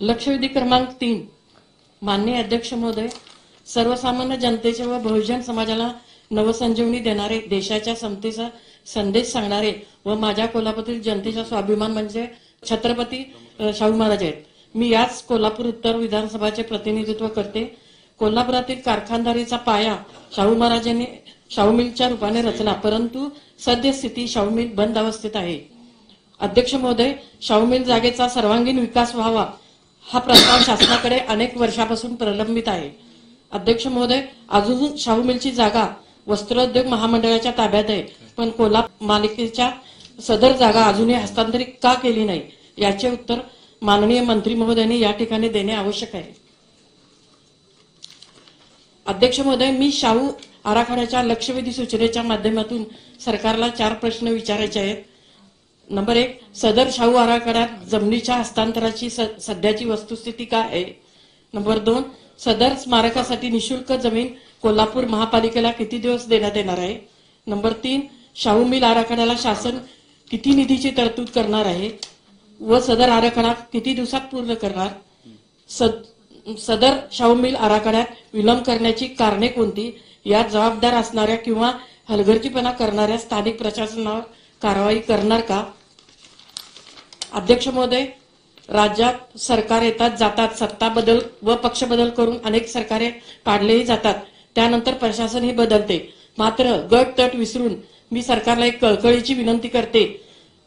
लक्षवेधी क्रमांक 3, माननीय अध्यक्ष महोदय, सर्वसामान्य जनतेचे व बहुजन समाजाला नवसंजीवनी देणारे, देशाच्या समतेचा संदेश सांगणारे व माझ्या कोल्हापूर जनतेचा स्वाभिमान म्हणजे छत्रपती शाहू महाराज आहेत. मी याच कोल्हापूर उत्तर विधानसभाचे प्रतिनिधित्व करते. कोल्हापुरातील कारखानदारीचा पाया शाहू महाराजांनी शाहू मिलच्या रूपाने रचला, परंतु सद्यस्थिती शाहू मिल बंद अवस्थेत आहे. अध्यक्ष महोदय, शाहू मिल जागेचा सर्वांगीण विकास व्हावा हा प्रस्ताव शासनाकडे अनेक वर्षापासून प्रलंबित आहे. अध्यक्ष महोदय, अजून शाहू मिलची जागा वस्त्रोद्योग महामंडळाच्या ताब्यात आहे, पण कोल्हापूर मालिकेच्या सदर जागा अजूनही हस्तांतरित का केली नाही याचे उत्तर माननीय मंत्री महोदयांनी या ठिकाणी देणे आवश्यक आहे. अध्यक्ष महोदय, मी शाहू आराखड्याच्या लक्षवेधी सूचनेच्या माध्यमातून सरकारला 4 प्रश्न विचारायचे आहेत. नंबर 1, सदर शाहू आराखड्यात जमिनीच्या हस्तांतराची सध्याची वस्तुस्थिती काय आहे. नंबर 2, सदर स्मारकासाठी निशुल्क जमीन कोल्हापूर महापालिकेला किती दिवस देण्यात येणार आहे. नंबर 3, शाहू मिल आराखड्याला शासन किती निधीची तरतूद करणार आहे व सदर आराखडा किती दिवसात पूर्ण करणार. सदर शाहू मिल आराखड्यात विलंब करण्याची कारणे कोणती, यात जबाबदार असणाऱ्या किंवा हलगर्जीपणा करणाऱ्या स्थानिक प्रशासनावर कारवाई करणार का. अध्यक्ष महोदय, राज्यात सरकार येतात जातात, सत्ता बदल व पक्ष बदल करून अनेक सरकारे पाडलेही जातात, त्यानंतर प्रशासनही बदलते. मात्र गट तट विसरून मी सरकारला एक कळकळीची विनंती करते.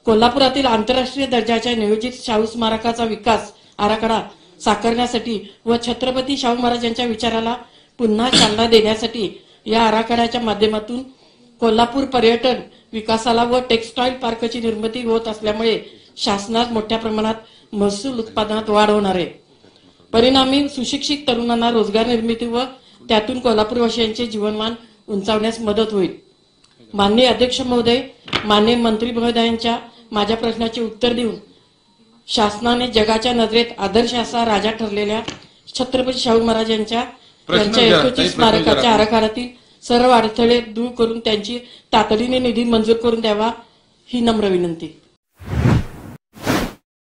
कोल्हापुरातील आंतरराष्ट्रीय दर्जाच्या नियोजित शाहू स्मारकाचा विकास आराखडा साकारण्यासाठी व छत्रपती शाहू महाराजांच्या विचाराला पुन्हा चालना देण्यासाठी या आराखड्याच्या माध्यमातून कोल्हापूर पर्यटन विकासाला व टेक्सटाईल पार्कची निर्मिती होत असल्यामुळे शासनात मोठ्या प्रमाणात महसूल उत्पादनात वाढ होणार आहे. परिणामी सुशिक्षित तरुणांना रोजगार निर्मिती व त्यातून कोल्हापूरवासियांचे जीवनमान उंचावण्यास मदत होईल. माननीय अध्यक्ष महोदय, माननीय मंत्री महोदयांच्या माझ्या प्रश्नाचे उत्तर देऊन शासनाने जगाच्या नजरेत आदर्श असा राजा ठरलेल्या छत्रपती शाहू महाराजांच्या 131 स्मारकाच्या आराखड्यातील सर्व अडथळे दूर करून त्यांची तातडीने निधी मंजूर करून द्यावा ही नम्र विनंती.